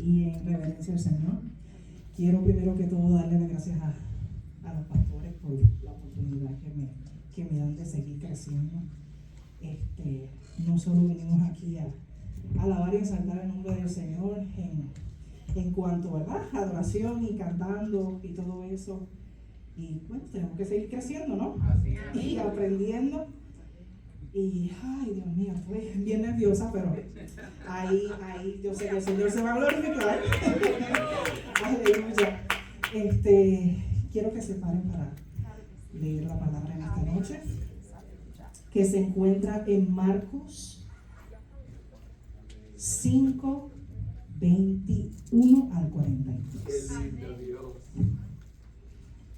y en reverencia al Señor. Quiero primero que todo darle las gracias a los pastores por la oportunidad que me dan de seguir creciendo. No solo venimos aquí a alabar y exaltar el nombre del Señor en cuanto, ¿verdad?, adoración y cantando y todo eso. Y bueno, tenemos que seguir creciendo, ¿no? Y aprendiendo. Y, ay, Dios mío, estoy bien nerviosa, pero ahí yo sé que el Señor se va a glorificar. Aleluya. Quiero que se paren para leer la palabra en esta noche, que se encuentra en Marcos 5, 21 al 43.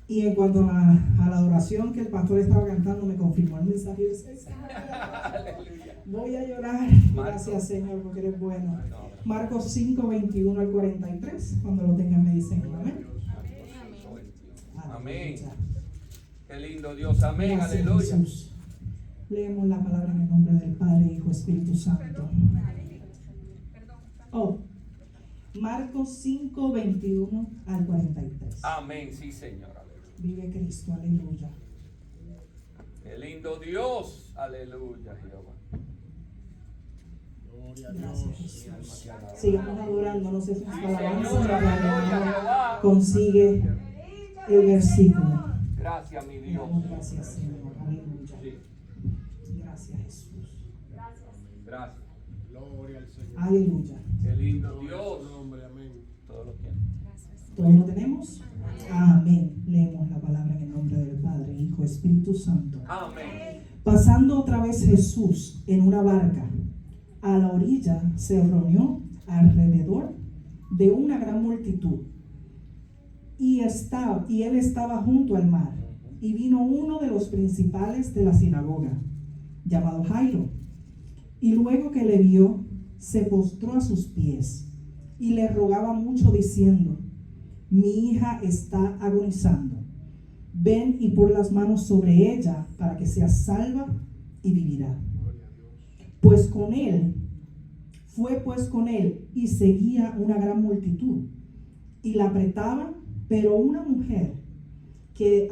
Y en cuanto a la adoración que el pastor estaba cantando, me confirmó el mensaje y dice: voy a llorar. Gracias, Señor, porque eres bueno. Marcos 5, 21 al 43. Cuando lo tengan me dicen amén. Amén. Qué lindo Dios, amén. Gracias, Aleluya. Jesús. Leemos la palabra en el nombre del Padre, Hijo, Espíritu Santo. Marcos 5, 21 al 43. Amén, sí, Señor. Vive Cristo, aleluya. Qué lindo Dios, aleluya, Jehová. Gracias, Jesús. Sigamos adorando, no sé si nuestra alabanza consigue el versículo. Gracias, mi Dios. Gracias, Señor, aleluya. Gracias, Jesús. Gracias. Gloria al Señor. Aleluya. Qué lindo Dios. Amén. Todo lo tiene. ¿Todos lo tenemos? Amén. Leemos la palabra en el nombre del Padre, Hijo, Espíritu Santo. Amén. Pasando otra vez Jesús en una barca, a la orilla se reunió alrededor de una gran multitud. Y él estaba junto al mar. Y vino uno de los principales de la sinagoga, llamado Jairo. Y luego que le vio, se postró a sus pies y le rogaba mucho, diciendo: mi hija está agonizando. Ven y pon las manos sobre ella para que sea salva y vivirá. Fue pues con él y seguía una gran multitud y la apretaban, pero una mujer que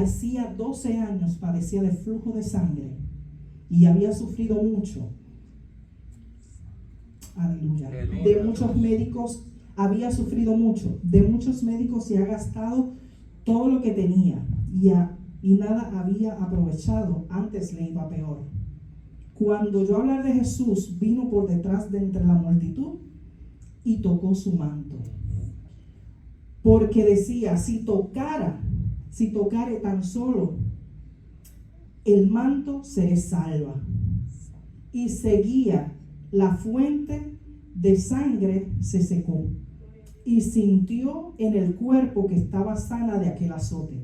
hacía 12 años padecía de flujo de sangre y había sufrido mucho. Aleluya. De muchos médicos había sufrido mucho, de muchos médicos y ha gastado todo lo que tenía y nada había aprovechado, antes le iba peor. Cuando oyó hablar de Jesús, vino por detrás de entre la multitud y tocó su manto. Porque decía: si tocare tan solo el manto, seré salva. Y seguía, la fuente de sangre se secó y sintió en el cuerpo que estaba sana de aquel azote.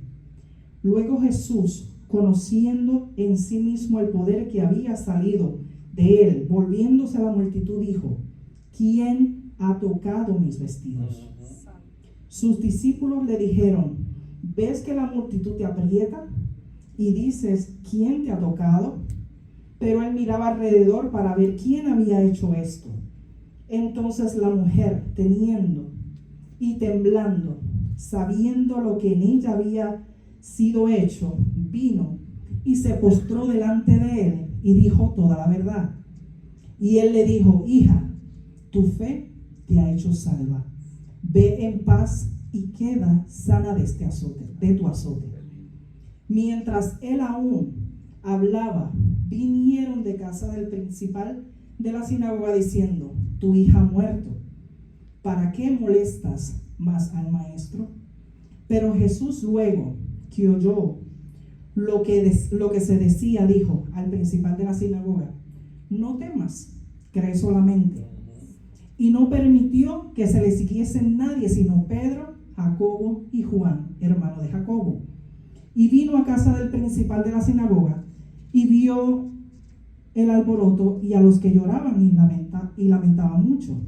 Luego Jesús, conociendo en sí mismo el poder que había salido de él, volviéndose a la multitud, dijo: ¿quién ha tocado mis vestidos? Sus discípulos le dijeron: ¿ves que la multitud te aprieta y dices: ¿quién te ha tocado? Pero él miraba alrededor para ver quién había hecho esto. Entonces la mujer, temiendo y temblando, sabiendo lo que en ella había sido hecho, vino y se postró delante de él y dijo toda la verdad. Y él le dijo: hija, tu fe te ha hecho salva. Ve en paz y queda sana de tu azote. Mientras él aún hablaba, vinieron de casa del principal de la sinagoga diciendo: tu hija ha muerto. ¿Para qué molestas más al maestro? Pero Jesús, luego que oyó lo que se decía, dijo al principal de la sinagoga: no temas, cree solamente. Y no permitió que se le siguiese nadie sino Pedro, Jacobo y Juan, hermano de Jacobo. Y vino a casa del principal de la sinagoga y vio el alboroto y a los que lloraban y lamentaban mucho.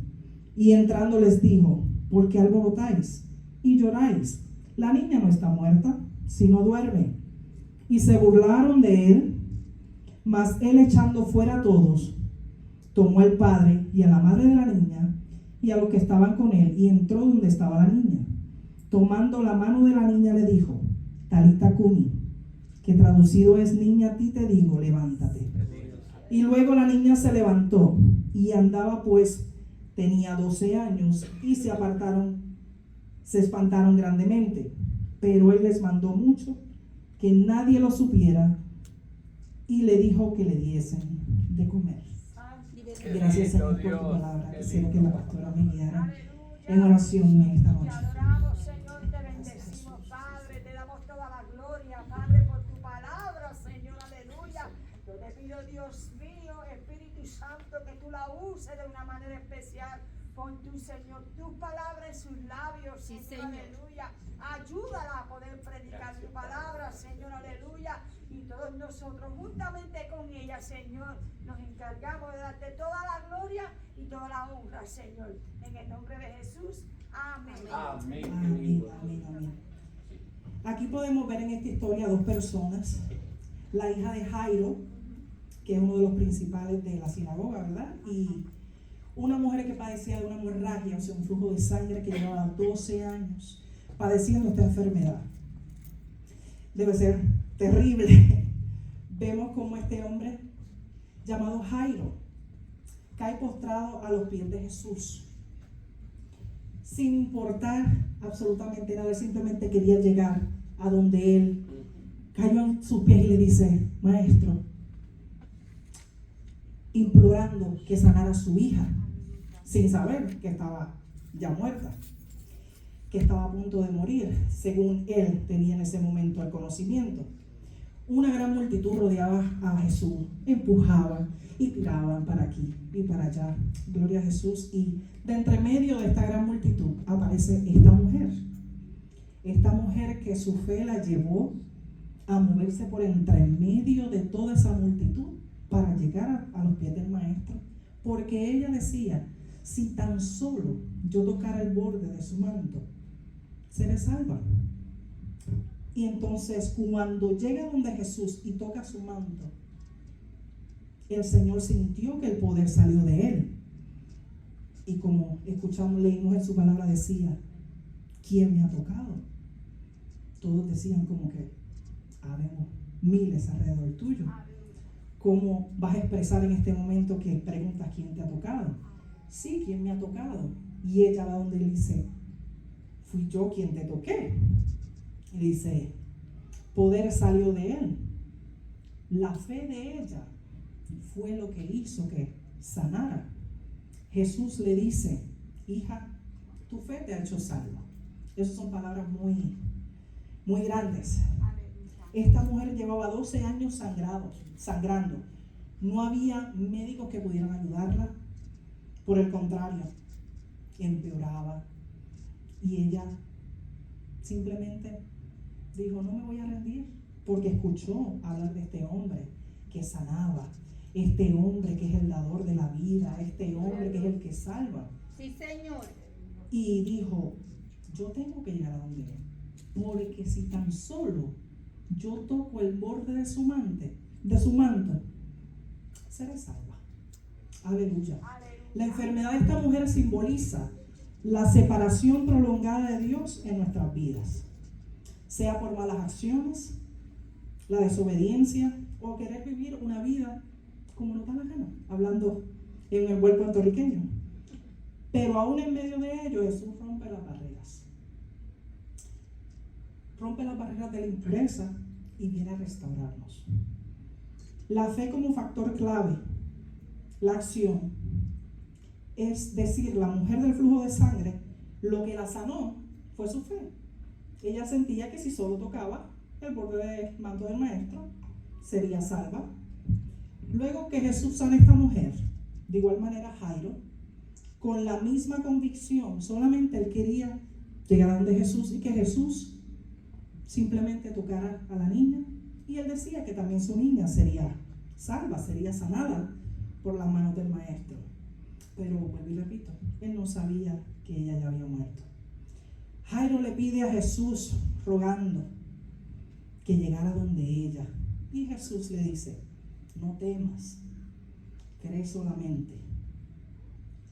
Y entrando les dijo: ¿por qué alborotáis y lloráis? La niña no está muerta, sino duerme. Y se burlaron de él. Mas él, echando fuera a todos, tomó al padre y a la madre de la niña y a los que estaban con él, y entró donde estaba la niña. Tomando la mano de la niña le dijo, Talita cumi, que traducido es, niña, a ti te digo, levántate. Y luego la niña se levantó y andaba, pues tenía 12 años, y se espantaron grandemente. Pero él les mandó mucho que nadie lo supiera, y le dijo que le diesen de comer. Gracias, Señor, por tu palabra. Quisiera que la pastora me guiara en oración en esta noche. Te adoramos, Señor, y te bendecimos, Padre. Te damos toda la gloria, Padre, por tu palabra, Señor, aleluya. Yo te pido, Dios mío, Espíritu Santo, que tú la uses de una manera especial. Pon tú, Señor, tus palabras en sus labios, Señor, aleluya. Ayúdala a poder predicar tu palabra, Señor, aleluya. Y todos nosotros, juntamente con ella, Señor, nos encargamos de darte toda la gloria y toda la honra, Señor. En el nombre de Jesús, amén. Amén. Amén, amén, amén. Aquí podemos ver en esta historia dos personas. La hija de Jairo, que es uno de los principales de la sinagoga, ¿verdad? Y una mujer que padecía de una hemorragia, o sea, un flujo de sangre que llevaba 12 años padeciendo esta enfermedad. Debe ser terrible. Vemos como este hombre llamado Jairo cae postrado a los pies de Jesús, sin importar absolutamente nada. Él simplemente quería llegar a donde él. Cayó en sus pies y le dice, maestro, implorando que sanara a su hija, sin saber que estaba ya muerta, que estaba a punto de morir, según él tenía en ese momento el conocimiento. Una gran multitud rodeaba a Jesús, empujaba y tiraban para aquí y para allá. Gloria a Jesús. Y de entre medio de esta gran multitud aparece esta mujer que su fe la llevó a moverse por entre medio de toda esa multitud para llegar a los pies del maestro, porque ella decía, si tan solo yo tocara el borde de su manto, seré salva. Y entonces cuando llega donde Jesús y toca su manto, el Señor sintió que el poder salió de él. Y como escuchamos, leímos en su palabra, decía, ¿quién me ha tocado? Todos decían como que habemos miles alrededor tuyo. ¿Cómo vas a expresar en este momento que preguntas quién te ha tocado? Sí, ¿quién me ha tocado? Y ella va donde él dice, fui yo quien te toqué. Y dice, poder salió de él. La fe de ella fue lo que hizo que sanara. Jesús le dice, hija, tu fe te ha hecho salva. Esas son palabras muy, muy grandes. Esta mujer llevaba 12 años sangrando. No había médicos que pudieran ayudarla. Por el contrario, empeoraba. Y ella simplemente dijo, no me voy a rendir, porque escuchó hablar de este hombre que sanaba, este hombre que es el dador de la vida, este hombre que es el que salva. Sí, Señor. Y dijo, yo tengo que llegar a donde él, porque si tan solo yo toco el borde de su manto, seré salva. Aleluya. La enfermedad de esta mujer simboliza la separación prolongada de Dios en nuestras vidas, sea por malas acciones, la desobediencia o querer vivir una vida como nos da la gana, hablando en el buen puertorriqueño. Pero aún en medio de ello, Jesús rompe las barreras. Rompe las barreras de la impureza y viene a restaurarnos. La fe como factor clave, la acción, es decir, la mujer del flujo de sangre, lo que la sanó fue su fe. Ella sentía que si solo tocaba el borde del manto del maestro, sería salva. Luego que Jesús sana a esta mujer, de igual manera Jairo, con la misma convicción, solamente él quería llegar a donde Jesús y que Jesús simplemente tocara a la niña, y él decía que también su niña sería salva, sería sanada por las manos del maestro. Pero vuelvo y repito, él no sabía que ella ya había muerto. Jairo le pide a Jesús rogando que llegara donde ella, y Jesús le dice, no temas, cree solamente.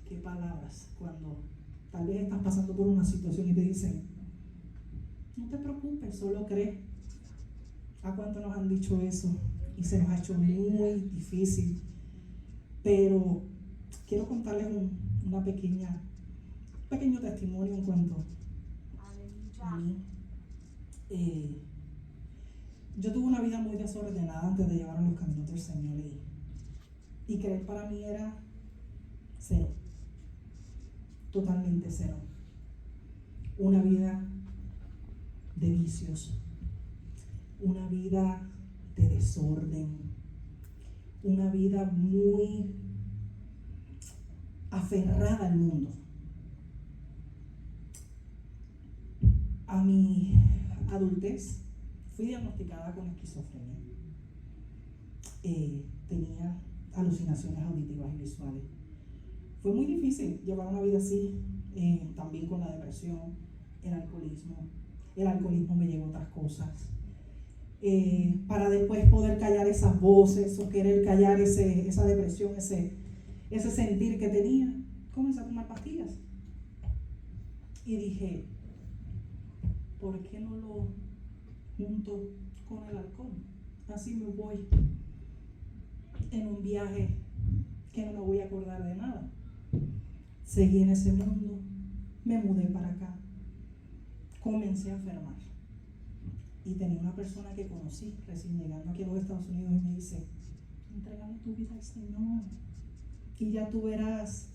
qué palabras cuando tal vez estás pasando por una situación y te dicen, no te preocupes, solo cree. ¿A cuánto nos han dicho eso? Y se nos ha hecho muy difícil. Pero quiero contarles un pequeño testimonio en cuanto a mí. Yo tuve una vida muy desordenada antes de llevar a los caminos del Señor y creer para mí era cero, totalmente cero. Una vida de vicios, una vida de desorden, una vida muy aferrada al mundo. A mi adultez fui diagnosticada con esquizofrenia. Tenía alucinaciones auditivas y visuales. Fue muy difícil llevar una vida así, también con la depresión, el alcoholismo. El alcoholismo me llevó a otras cosas. Para después poder callar esas voces o querer callar esa depresión, ese sentir que tenía, comencé a tomar pastillas. Y dije, ¿por qué no lo junto con el alcohol? Así me voy en un viaje que no me voy a acordar de nada. Seguí en ese mundo, me mudé para acá, comencé a enfermar. Y tenía una persona que conocí recién llegando aquí a los Estados Unidos y me dice, entrégale tu vida al Señor y ya tú verás.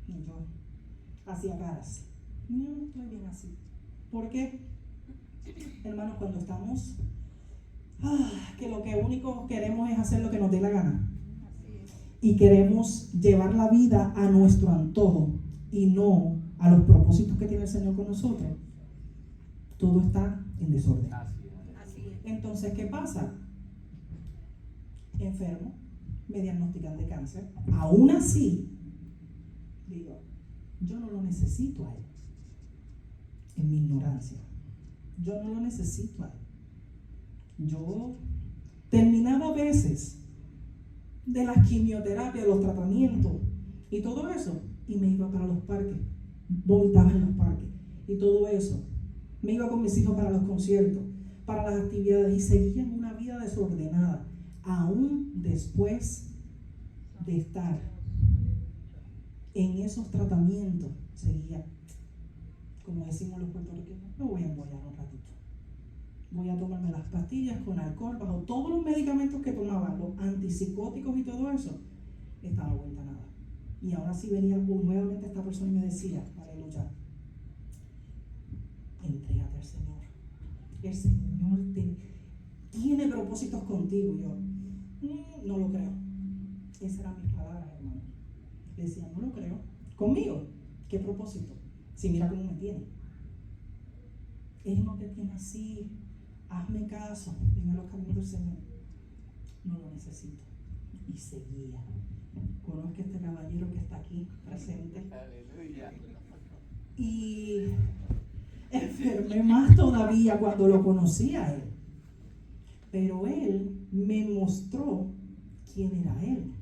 Y yo hacía caras, no estoy bien así. ¿Por qué? Hermanos, cuando estamos que lo que único queremos es hacer lo que nos dé la gana y queremos llevar la vida a nuestro antojo y no a los propósitos que tiene el Señor con nosotros, todo está en desorden. Entonces, ¿qué pasa? Enfermo, me diagnostican de cáncer. Aún así, digo, yo no lo necesito a él. En mi ignorancia, yo no lo necesito a él. Yo terminaba a veces de las quimioterapias, los tratamientos y todo eso, y me iba para los parques, vomitaba en los parques y todo eso. Me iba con mis hijos para los conciertos, para las actividades y seguía en una vida desordenada, aún después de estar en esos tratamientos. Seguía, como decimos los puertorriqueños, me voy a embollar un ratito. Voy a tomarme las pastillas con alcohol, bajo todos los medicamentos que tomaba, los antipsicóticos y todo eso, estaba vuelta a nada. Y ahora sí venía nuevamente esta persona y me decía, aleluya, entrégate al Señor. El Señor tiene propósitos contigo. Y yo, no lo creo. Esas eran mis palabras, hermano. Le decía, no lo creo. ¿Conmigo? ¿Qué propósito? Si mira cómo me tiene. Él no te tiene así. Hazme caso. Ven a los caminos del Señor. No lo necesito. Y seguía. Conozco a este caballero que está aquí presente. Aleluya. Y enfermé más todavía cuando lo conocí a él. Pero él me mostró quién era él.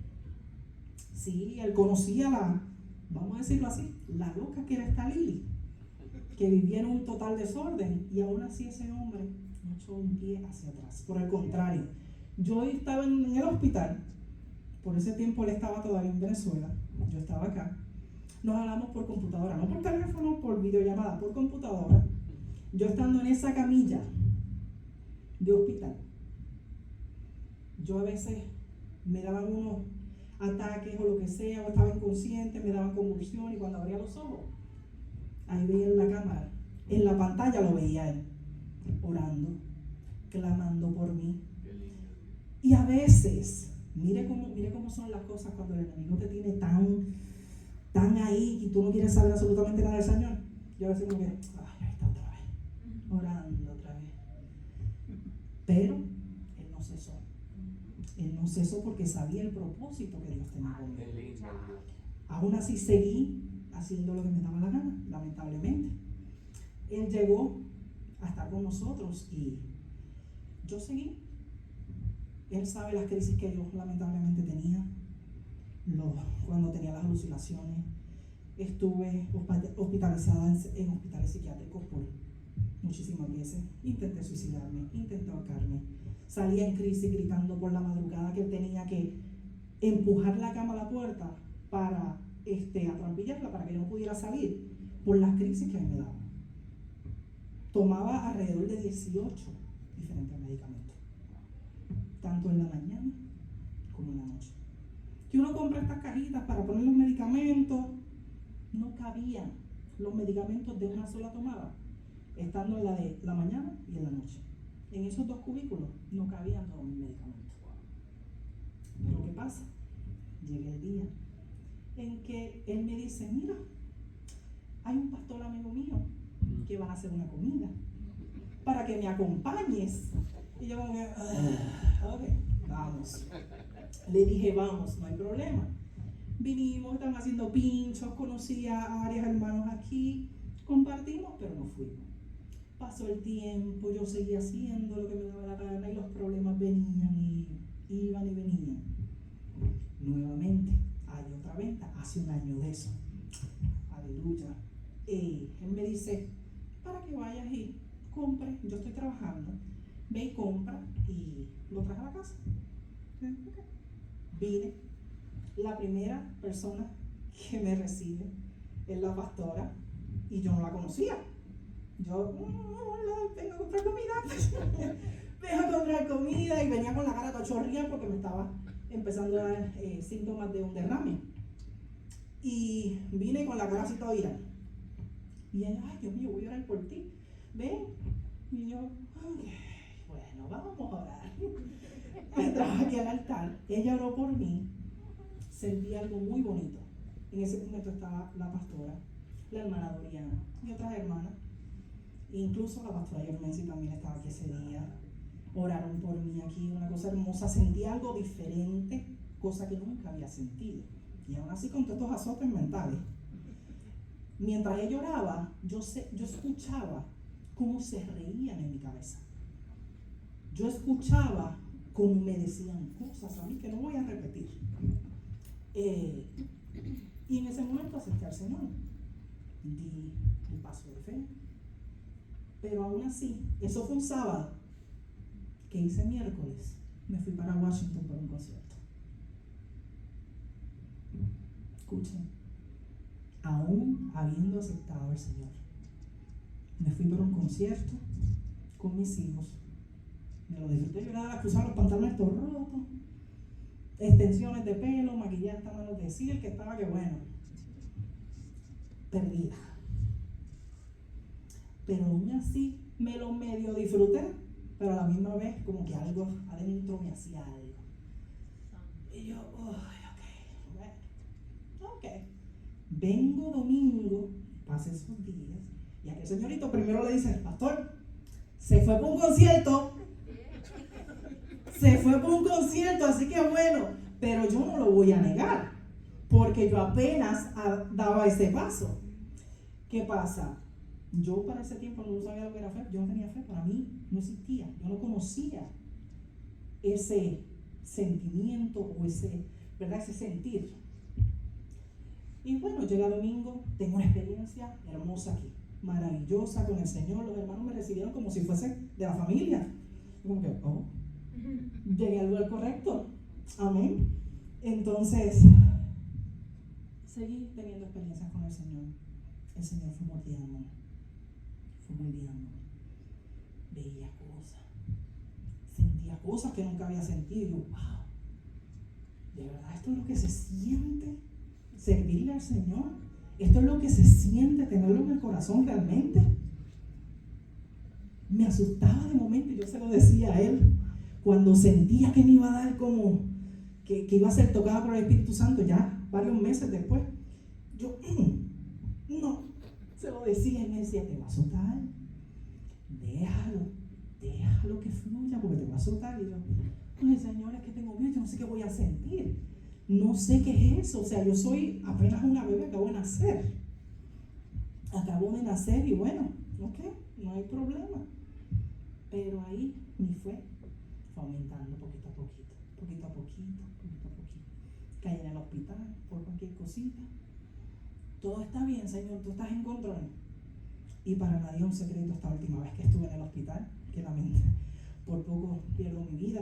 Sí, él conocía vamos a decirlo así, la loca que era esta Lili, que vivía en un total desorden, y aún así ese hombre no echó un pie hacia atrás. Por el contrario, yo estaba en el hospital, por ese tiempo él estaba todavía en Venezuela, yo estaba acá, nos hablamos por computadora, no por teléfono, por videollamada, por computadora, yo estando en esa camilla de hospital. Yo a veces me daban unos ataques o lo que sea, o estaba inconsciente, me daban convulsión, y cuando abría los ojos, ahí veía en la cámara, en la pantalla lo veía él, orando, clamando por mí. Y a veces, mire cómo son las cosas cuando el enemigo te tiene tan ahí y tú no quieres saber absolutamente nada del Señor. Yo a veces como que, ahí está otra vez, orando otra vez. Pero él no cesó. Él no cesó porque sabía el propósito que Dios tenía conmigo. Aún así seguí haciendo lo que me daba la gana, lamentablemente. Él llegó a estar con nosotros y yo seguí. Él sabe las crisis que yo lamentablemente tenía. cuando tenía las alucinaciones. Estuve hospitalizada en hospitales psiquiátricos por muchísimas veces. Intenté suicidarme, intenté ahorcarme. Salía en crisis gritando por la madrugada que tenía que empujar la cama a la puerta para atrampillarla para que no pudiera salir por las crisis que a mí me daban. Tomaba alrededor de 18 diferentes medicamentos, tanto en la mañana como en la noche. Que uno compra estas cajitas para poner los medicamentos, no cabían los medicamentos de una sola tomada, estando en la de la mañana y en la noche. En esos 2 cubículos no cabían todos mis medicamentos. Pero ¿qué pasa? Llega el día en que él me dice, mira, hay un pastor amigo mío que va a hacer una comida para que me acompañes. Y yo como que, ok, vamos. Le dije, vamos, no hay problema. Vinimos, estaban haciendo pinchos, conocí a varios hermanos aquí, compartimos, pero no fuimos. Pasó el tiempo, yo seguía haciendo lo que me daba la gana y los problemas venían y iban y venían. Nuevamente, hay otra venta, hace un año de eso. Aleluya. Él me dice, para que vayas y compres, yo estoy trabajando, ve y compra, y lo traje a la casa. Okay. Vine, la primera persona que me recibe es la pastora, y yo no la conocía. Yo, hola, vengo a comprar comida. Vengo a comprar comida, y venía con la cara toda chorreada porque me estaba empezando a dar síntomas de un derrame. Y vine con la cara así toda ira. Y ella, ay Dios mío, voy a orar por ti. Ven. Y yo, okay, bueno, vamos a orar. Me trajo aquí al altar. Ella oró por mí. Sentí algo muy bonito. En ese momento estaba la pastora, la hermana Doriana y otras hermanas. Incluso la pastora Yormensi también estaba aquí ese día. Oraron por mí aquí, una cosa hermosa. Sentí algo diferente, cosa que nunca había sentido. Y aún así con todos estos azotes mentales. Mientras ella oraba, yo escuchaba cómo se reían en mi cabeza. Yo escuchaba cómo me decían cosas a mí que no voy a repetir. Y en ese momento acepté al Señor. Di el paso de fe. Pero aún así, eso fue un sábado. Que hice miércoles, me fui para Washington por un concierto. Escuchen, aún habiendo aceptado al Señor, me fui por un concierto con mis hijos. Me lo disfruté, yo era cruzar los pantalones todos rotos, extensiones de pelo, maquillaje hasta manos de cil, que estaba que bueno, perdida. Pero aún así me lo medio disfruté, pero a la misma vez como que algo adentro me hacía algo. Y yo, ok. Vengo domingo, pasé esos días, y aquel señorito primero le dice, pastor, se fue por un concierto. Se fue por un concierto, así que bueno, pero yo no lo voy a negar, porque yo apenas daba ese paso. ¿Qué pasa? Yo para ese tiempo no sabía lo que era fe, yo no tenía fe, para mí no existía, yo no conocía ese sentimiento o ese sentir. Y bueno, llega domingo, tengo una experiencia hermosa aquí, maravillosa con el Señor. Los hermanos me recibieron como si fuese de la familia. Como que, llegué al lugar correcto. Amén. Entonces, seguí teniendo experiencias con el Señor. El Señor fue moldeándome. Veía cosas. Sentía cosas que nunca había sentido. Y yo, wow. ¿De verdad esto es lo que se siente? Servirle al Señor. Esto es lo que se siente, tenerlo en el corazón realmente. Me asustaba de momento, y yo se lo decía a él, cuando sentía que me iba a dar como que iba a ser tocada por el Espíritu Santo, ya varios meses después. Yo, no, se lo decía, y me decía, te va a azotar, déjalo que fluya, porque te va a azotar. Y yo, ay Señor, es que tengo miedo, yo no sé qué voy a sentir. No sé qué es eso, o sea, yo soy apenas una bebé, acabo de nacer y bueno, ok, no hay problema. Pero ahí mi fe fue aumentando poquito a poquito. caí en el hospital por cualquier cosita. Todo está bien, Señor, tú estás en control. Y para nadie es un secreto esta última vez que estuve en el hospital, que lamenté, por poco pierdo mi vida,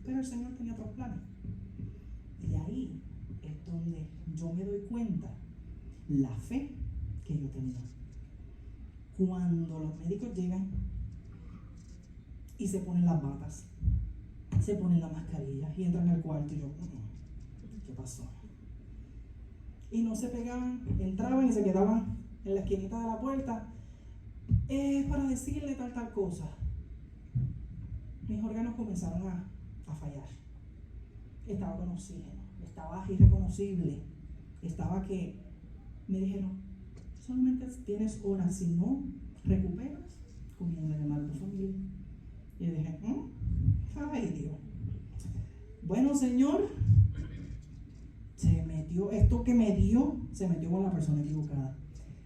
pero el Señor tenía otros planes. Y ahí es donde yo me doy cuenta la fe que yo tenía. Cuando los médicos llegan y se ponen las batas, se ponen la mascarilla y entran al cuarto y yo, ¿qué pasó? Y no se pegaban, entraban y se quedaban en la esquinita de la puerta para decirle tal cosa. Mis órganos comenzaron a fallar. Estaba con oxígeno, estaba irreconocible, estaba que me dijeron, solamente tienes horas, si no recuperas, comienza a llamar a tu familia. Y yo dije, ay Dios. Bueno, Señor, se metió, esto que me dio, se metió con la persona equivocada.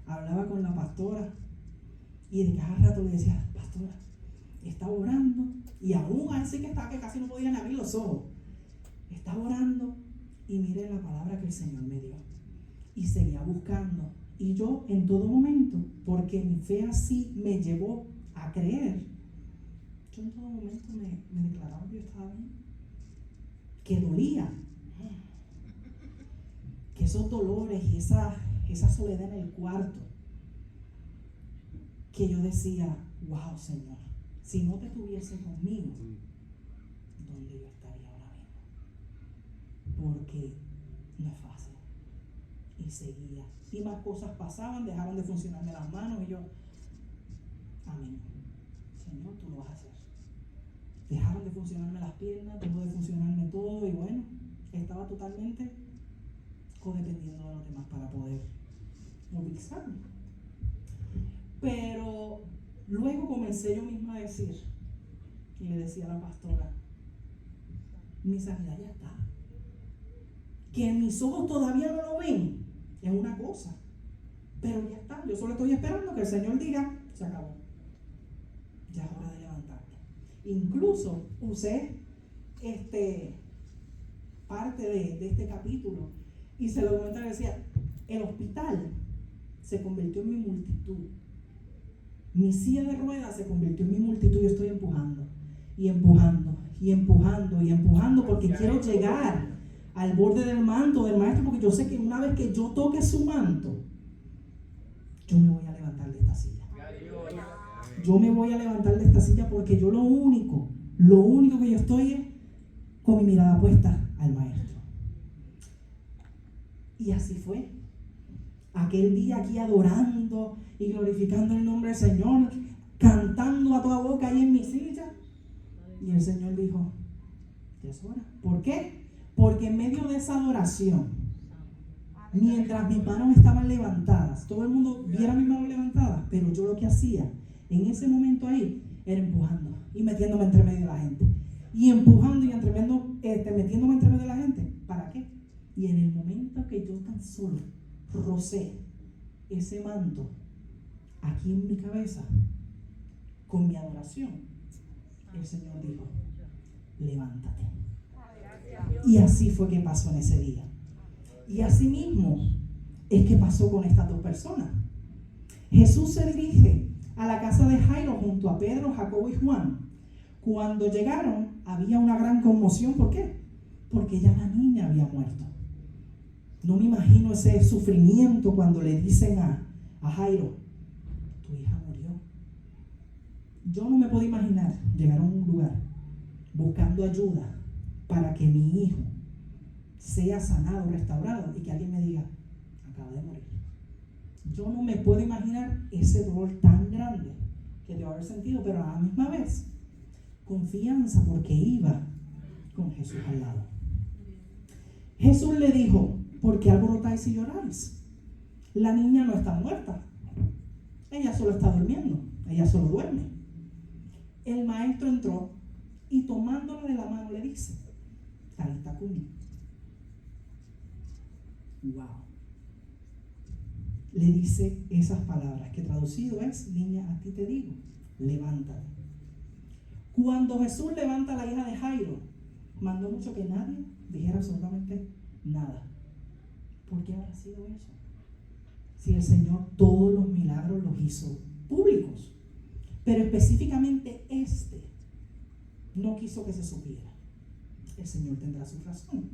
Hablaba con la pastora y de cada rato le decía, pastora, estaba orando, y aún así que estaba que casi no podían abrir los ojos. Estaba orando y mire la palabra que el Señor me dio. Y seguía buscando. Y yo en todo momento, porque mi fe así me llevó a creer, yo en todo momento me declaraba que yo estaba bien. Que dolía. Que esos dolores y esa soledad en el cuarto, que yo decía, wow, Señor, si no te tuviese conmigo, ¿dónde yo estaría ahora mismo? Porque no es fácil. Y seguía. Y más cosas pasaban, dejaron de funcionarme las manos y yo, amén. Señor, tú lo vas a hacer. Dejaron de funcionarme las piernas, dejó de funcionarme todo y bueno, estaba totalmente codependiendo de los demás para poder movilizarme. Pero luego comencé yo misma a decir, y le decía a la pastora, mi sanidad ya está. Que mis ojos todavía no lo ven, es una cosa, pero ya está. Yo solo estoy esperando que el Señor diga, se acabó. Ya es hora de levantarte. Incluso usé parte de este capítulo y se lo comenté, decía, el hospital se convirtió en mi multitud. Mi silla de ruedas se convirtió en mi multitud. Yo estoy empujando y empujando y empujando y empujando porque quiero llegar al borde del manto del maestro, porque yo sé que una vez que yo toque su manto, yo me voy a levantar de esta silla. Yo me voy a levantar de esta silla porque yo lo único que yo estoy es con mi mirada puesta al maestro. Y así fue. Aquel día aquí adorando y glorificando el nombre del Señor, cantando a toda boca ahí en mi silla. Y el Señor dijo, ya es hora. ¿Por qué? Porque en medio de esa adoración, mientras mis manos estaban levantadas, todo el mundo viera mis manos levantadas, pero yo lo que hacía en ese momento ahí era empujando y metiéndome entre medio de la gente. Y empujando y metiéndome entre medio de la gente. ¿Para qué? Y en el momento que yo tan solo rocé ese manto aquí en mi cabeza con mi adoración, el Señor dijo, levántate. Y así fue que pasó en ese día. Y así mismo es que pasó con estas dos personas. Jesús se dirige a la casa de Jairo junto a Pedro, Jacobo y Juan. Cuando llegaron había una gran conmoción. ¿Por qué? Porque ya la niña había muerto. No me imagino ese sufrimiento cuando le dicen a Jairo, tu hija murió. Yo no me puedo imaginar llegar a un lugar buscando ayuda para que mi hijo sea sanado, restaurado y que alguien me diga, acaba de morir. Yo no me puedo imaginar ese dolor tan grande que debo haber sentido, pero a la misma vez confianza porque iba con Jesús al lado. Jesús le dijo, ¿por qué alborotáis y lloráis? La niña no está muerta, ella solo está durmiendo, ella solo duerme. El maestro entró y tomándola de la mano le dice, Talita cumi. Wow. Le dice esas palabras que traducido es, niña, a ti te digo, levántate. Cuando Jesús levanta a la hija de Jairo, mandó mucho que nadie dijera absolutamente nada. ¿Por qué habrá sido eso? Si el Señor todos los milagros los hizo públicos, pero específicamente no quiso que se supiera. El Señor tendrá su razón.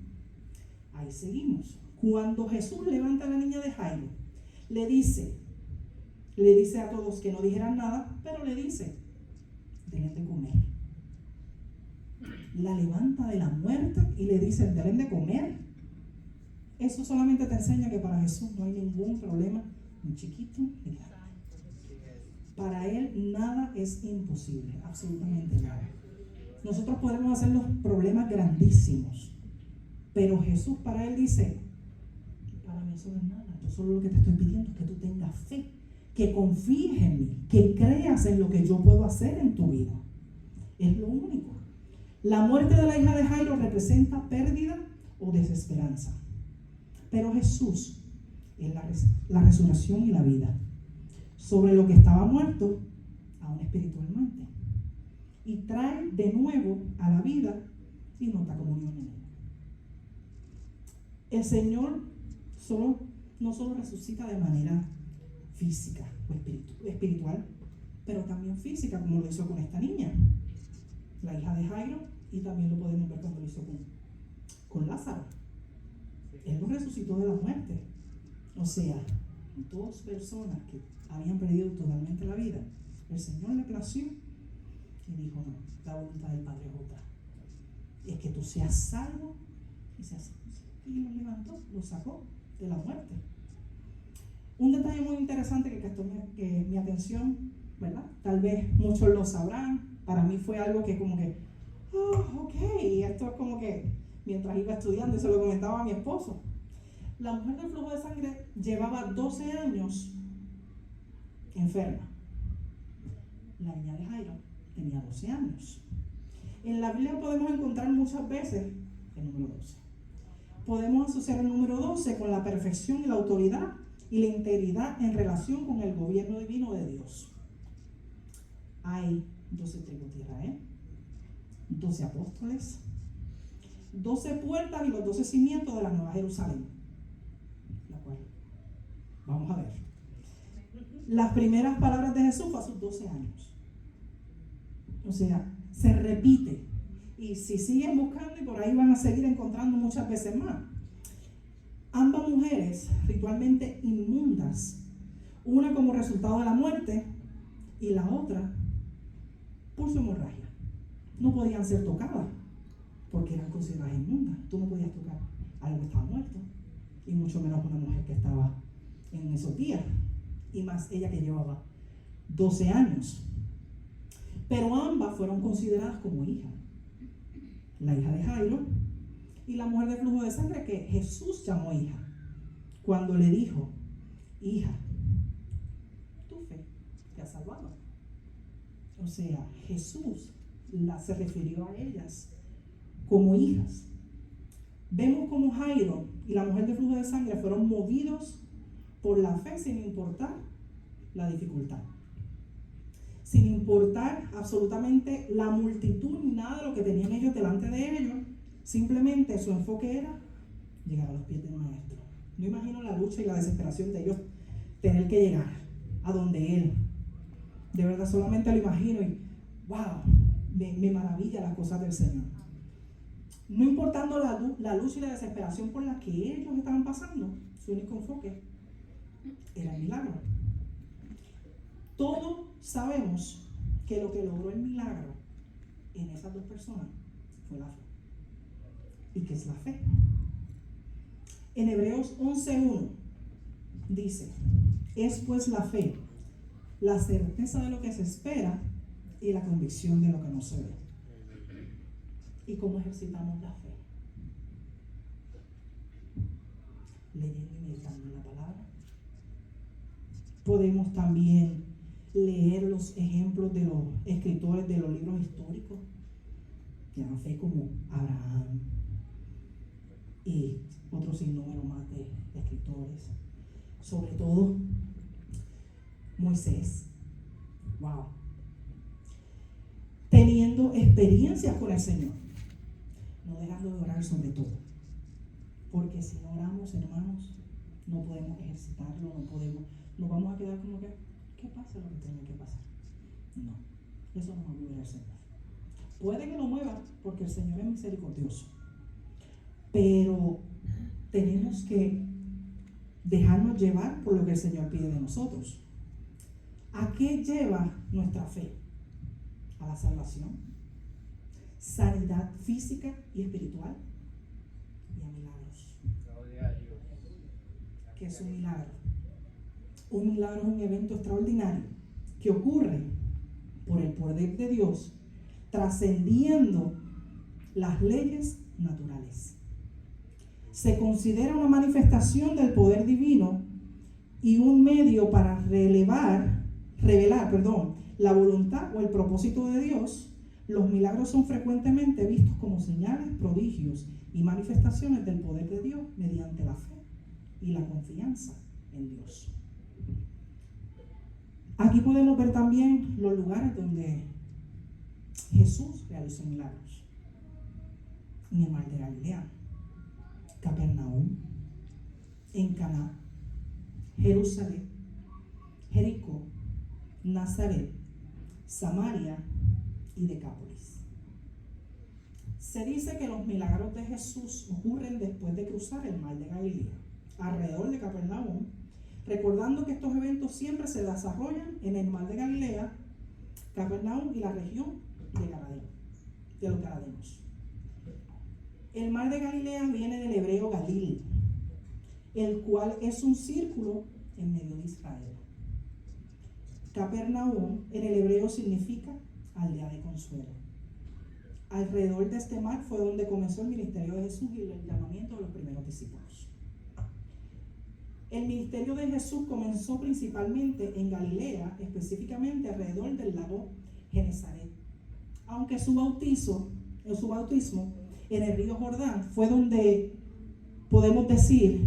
Ahí seguimos. Cuando Jesús levanta a la niña de Jairo, le dice a todos que no dijeran nada, pero le dice, denle de comer. La levanta de la muerte y le dice, denle de comer. Eso solamente te enseña que para Jesús no hay ningún problema, ni chiquito ni grande. Para Él nada es imposible, absolutamente nada. Nosotros podemos hacer los problemas grandísimos, pero Jesús para Él dice, para mí eso no es nada. Yo solo lo que te estoy pidiendo es que tú tengas fe, que confíes en mí, que creas en lo que yo puedo hacer en tu vida. Es lo único. La muerte de la hija de Jairo representa pérdida o desesperanza. Pero Jesús es la resurrección y la vida. Sobre lo que estaba muerto, aún espiritualmente. Y trae de nuevo a la vida y nota comunión en él. El Señor no solo resucita de manera física o espiritual, pero también física, como lo hizo con esta niña, la hija de Jairo, y también lo podemos ver cuando lo hizo con Lázaro. Él lo resucitó de la muerte. O sea, dos personas que habían perdido totalmente la vida, el Señor le plació y dijo, no, la voluntad del Padre es otra. Es que tú seas salvo y seas salvo. Y lo levantó, lo sacó de la muerte. Un detalle muy interesante que captó mi atención, ¿verdad? Tal vez muchos lo sabrán. Para mí fue algo que como que, ok, esto es como que mientras iba estudiando y se lo comentaba a mi esposo. La mujer del flujo de sangre llevaba 12 años enferma. La niña de Jairo tenía 12 años. En la Biblia podemos encontrar muchas veces el número 12. Podemos asociar el número 12 con la perfección y la autoridad y la integridad en relación con el gobierno divino de Dios. Hay 12 tribus de Israel, 12 apóstoles, 12 puertas y los 12 cimientos de la Nueva Jerusalén, la cual vamos a ver. Las primeras palabras de Jesús fue a sus 12 años. O sea, se repite. Y si siguen buscando, y por ahí van a seguir encontrando muchas veces más. Ambas mujeres ritualmente inmundas, una como resultado de la muerte y la otra por su hemorragia. No podían ser tocadas porque eran consideradas inmundas. Tú no podías tocar algo que estaba muerto, y mucho menos una mujer que estaba en esos días, y más ella que llevaba 12 años. Pero ambas fueron consideradas como hijas. La hija de Jairo y la mujer de flujo de sangre que Jesús llamó hija, cuando le dijo, hija, tu fe te ha salvado. O sea, Jesús se refirió a ellas como hijas. Vemos como Jairo y la mujer de flujo de sangre fueron movidos por la fe sin importar la dificultad. Sin importar absolutamente la multitud ni nada de lo que tenían ellos delante de ellos, simplemente su enfoque era llegar a los pies del maestro. No imagino la lucha y la desesperación de ellos tener que llegar a donde él. De verdad, solamente lo imagino y wow, me maravilla las cosas del Señor. No importando la lucha y la desesperación por la que ellos estaban pasando, su único enfoque era el milagro. Todos sabemos que lo que logró el milagro en esas dos personas fue la fe. ¿Y qué es la fe? En Hebreos 11:1 dice, es pues la fe, la certeza de lo que se espera y la convicción de lo que no se ve. ¿Y cómo ejercitamos la fe? Leyendo y meditando en la palabra. Podemos también leer los ejemplos de los escritores de los libros históricos que dan fe, como Abraham y otros sinnúmero más de escritores, sobre todo Moisés, wow, teniendo experiencias con el Señor, no dejando de orar sobre todo. Porque si no oramos, hermanos, no podemos ejercitarlo, nos vamos a quedar como que pasa lo que tenga que pasar. No, eso no va a mover al Señor. Puede que lo mueva porque el Señor es misericordioso, pero tenemos que dejarnos llevar por lo que el Señor pide de nosotros. ¿A qué lleva nuestra fe? A la salvación, sanidad física y espiritual y a milagros. Gloria a Dios. ¿Qué es un milagro? Un milagro es un evento extraordinario que ocurre por el poder de Dios, trascendiendo las leyes naturales. Se considera una manifestación del poder divino y un medio para revelar, la voluntad o el propósito de Dios. Los milagros son frecuentemente vistos como señales, prodigios y manifestaciones del poder de Dios mediante la fe y la confianza en Dios. Aquí podemos ver también los lugares donde Jesús realizó milagros. En el mar de Galilea, Capernaum, en Caná, Jerusalén, Jericó, Nazaret, Samaria y Decápolis. Se dice que los milagros de Jesús ocurren después de cruzar el mar de Galilea, alrededor de Capernaum, recordando que estos eventos siempre se desarrollan en el mar de Galilea, Capernaum y la región de los Gadarenos. El mar de Galilea viene del hebreo Galil, el cual es un círculo en medio de Israel. Capernaum en el hebreo significa aldea de consuelo. Alrededor de este mar fue donde comenzó el ministerio de Jesús y el llamamiento de los primeros discípulos. El ministerio de Jesús comenzó principalmente en Galilea, específicamente alrededor del lago Genesaret. Aunque su bautismo en el río Jordán fue donde podemos decir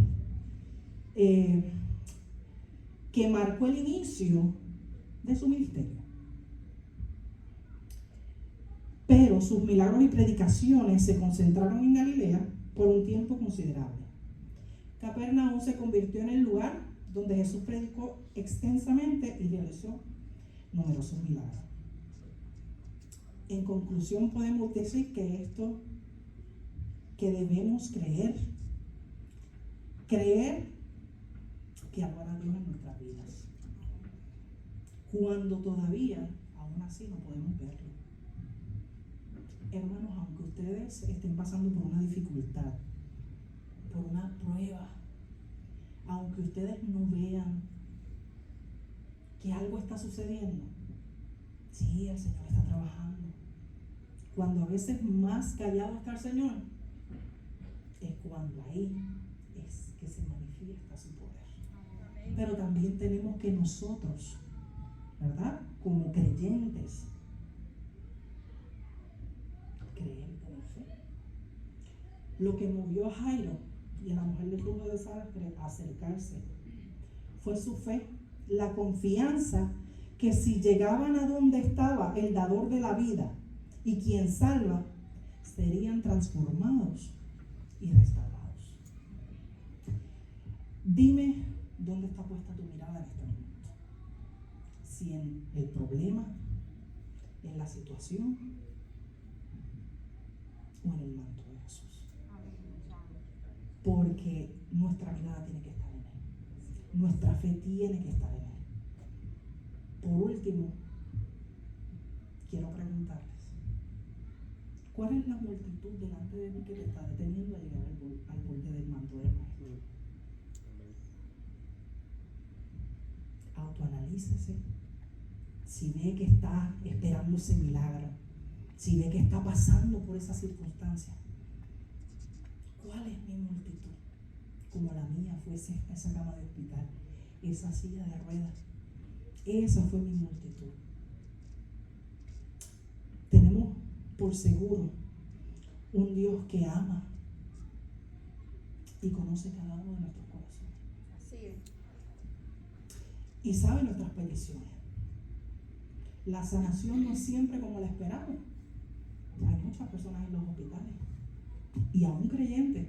que marcó el inicio de su ministerio. Pero sus milagros y predicaciones se concentraron en Galilea por un tiempo considerable. Capernaum se convirtió en el lugar donde Jesús predicó extensamente y realizó numerosos milagros. En conclusión, podemos decir que debemos creer que amar a Dios en nuestras vidas, cuando todavía, aún así, no podemos verlo. Hermanos, aunque ustedes estén pasando por una dificultad, por una prueba, aunque ustedes no vean que algo está sucediendo, sí, el Señor está trabajando. Cuando a veces más callado está el Señor, es cuando ahí es que se manifiesta su poder. Pero también tenemos que nosotros, ¿verdad?, como creyentes, creer y tener fe. Lo que movió a Jairo y a la mujer del flujo de sangre a acercarse fue su fe, la confianza que si llegaban a donde estaba el dador de la vida y quien salva, serían transformados y restaurados. Dime dónde está puesta tu mirada en este momento. Si en el problema, en la situación o en el manto de Jesús. Porque nuestra mirada tiene que estar en Él. Nuestra fe tiene que estar en Él. Por último, quiero preguntarles, ¿cuál es la multitud delante de mí que te está deteniendo a llegar al borde del manto del Maestro? Autoanalícese. Si ve que está esperando ese milagro, si ve que está pasando por esa circunstancia, ¿cuál es mi multitud? Como la mía fue esa cama de hospital, esa silla de ruedas. Esa fue mi multitud. Tenemos por seguro un Dios que ama y conoce cada uno de nuestros corazones. Así es. Y sabe nuestras peticiones. La sanación no es siempre como la esperamos. Hay muchas personas en los hospitales y aún creyentes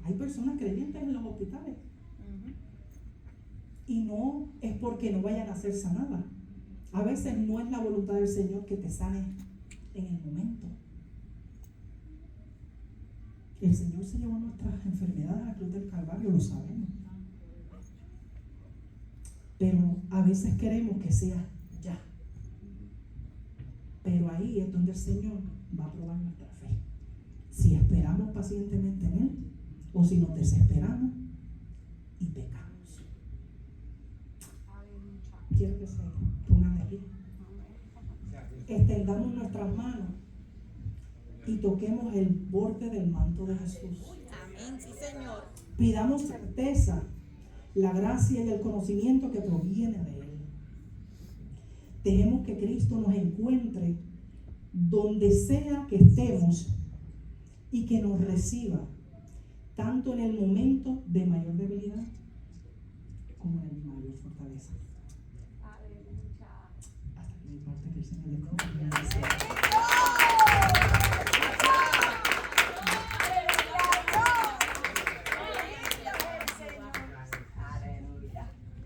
Hay personas creyentes en los hospitales. Y no es porque no vayan a ser sanadas. A veces no es la voluntad del Señor que te sane en el momento. El Señor se llevó nuestras enfermedades a la cruz del Calvario, lo sabemos. Pero a veces queremos que sea ya. Pero ahí es donde el Señor va a probar nuestra fe. Si esperamos pacientemente en Él o si nos desesperamos y pecamos. Quiero que se pongan de pie. Extendamos nuestras manos y toquemos el borde del manto de Jesús. Amén, sí, Señor. Pidamos certeza, la gracia y el conocimiento que proviene de Él. Dejemos que Cristo nos encuentre donde sea que estemos y que nos reciba, tanto en el momento de mayor debilidad como en el de mayor fortaleza.